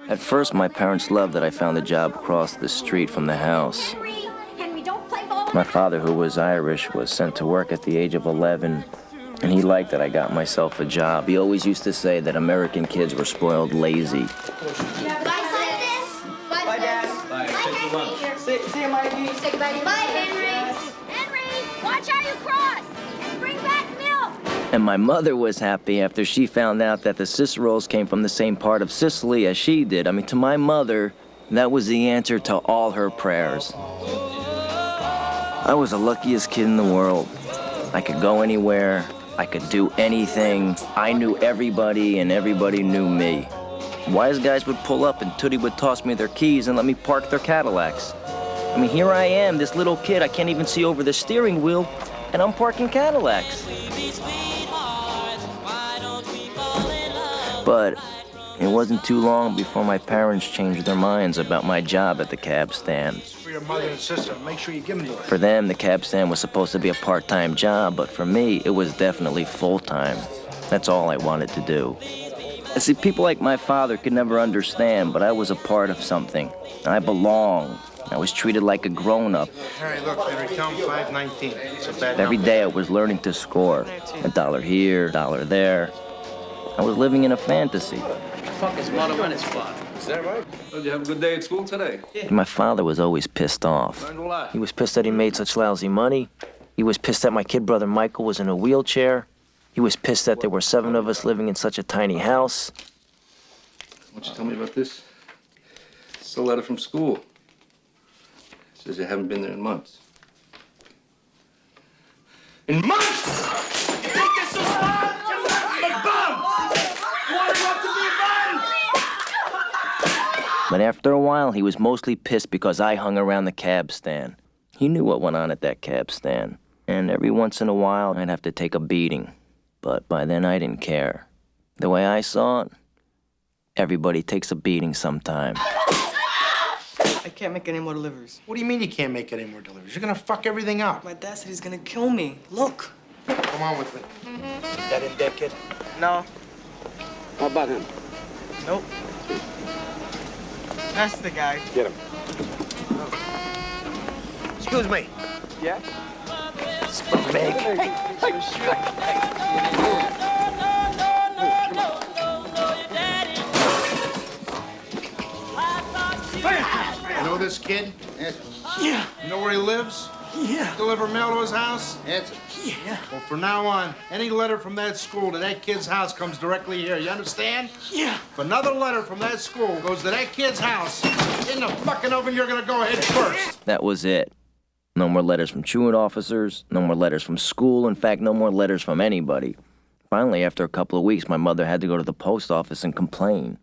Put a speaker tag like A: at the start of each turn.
A: At first, my parents loved that I found a job across the street from the house. My father, who was Irish, was sent to work at the age of 11, and he liked that I got myself a job. He always used to say that American kids were spoiled lazy.
B: Bye, Dad. Bye. Take your lunch. See you, Mikey. Say goodbye. Bye, Henry.
C: Henry, watch how you cross, and bring back milk.
A: And my mother was happy after she found out that the Ciceros came from the same part of Sicily as she did. I mean, to my mother, that was the answer to all her prayers. I was the luckiest kid in the world. I could go anywhere. I could do anything. I knew everybody, and everybody knew me. Wise guys would pull up, and Tootie would toss me their keys and let me park their Cadillacs. I mean, here I am, this little kid. I can't even see over the steering wheel, and I'm parking Cadillacs. But it wasn't too long before my parents changed their minds about my job at the cab stand.
D: For your mother and sister, make sure you give them to her.
A: For them, the cab stand was supposed to be a part-time job, but for me, it was definitely full-time. That's all I wanted to do. And see, people like my father could never understand, but I was a part of something. I belonged. I was treated like a grown-up.
D: Harry, look, Henry, tell him 519. It's a bad
A: Every
D: number.
A: day I was learning to score. $1 here, $1 there. I was living in a fantasy.
B: Fuck is Mother Renne's spot.
E: Is that right? Did you have a good day at school today?
A: My father was always pissed off.
E: Learned a lot.
A: He was pissed that he made such lousy money. He was pissed that my kid brother Michael was in a wheelchair. He was pissed that there were 7 of us living in such a tiny house.
E: Why don't you tell me about this? It's a letter from school. It says you haven't been there in months.
D: In months! You think you're so smart? You're nothing but bum! You want to go up to be a bum?
A: But after a while, he was mostly pissed because I hung around the cab stand. He knew what went on at that cab stand. And every once in a while, I'd have to take a beating. But by then, I didn't care. The way I saw it, everybody takes a beating sometime.
B: I can't make any more deliveries.
D: What do you mean you can't make any more deliveries? You're gonna fuck everything up.
B: My dad said he's gonna kill me. Look.
D: Come on with me. That in dead kid?
B: No.
E: How about him?
B: Nope. That's the guy.
E: Get him.
D: Excuse me.
B: Yeah?
D: You know this kid?
F: Yes,
B: Yeah.
D: You know where he lives?
B: Yeah.
D: Deliver mail to his house?
F: yes.
B: Yeah.
D: Well, from now on, any letter from that school to that kid's house comes directly here. You understand?
B: Yeah.
D: If another letter from that school goes to that kid's house, in the fucking oven, you're gonna go head first.
A: That was it. No more letters from truant officers, no more letters from school, in fact, no more letters from anybody. Finally, after a couple of weeks, my mother had to go to the post office and complain.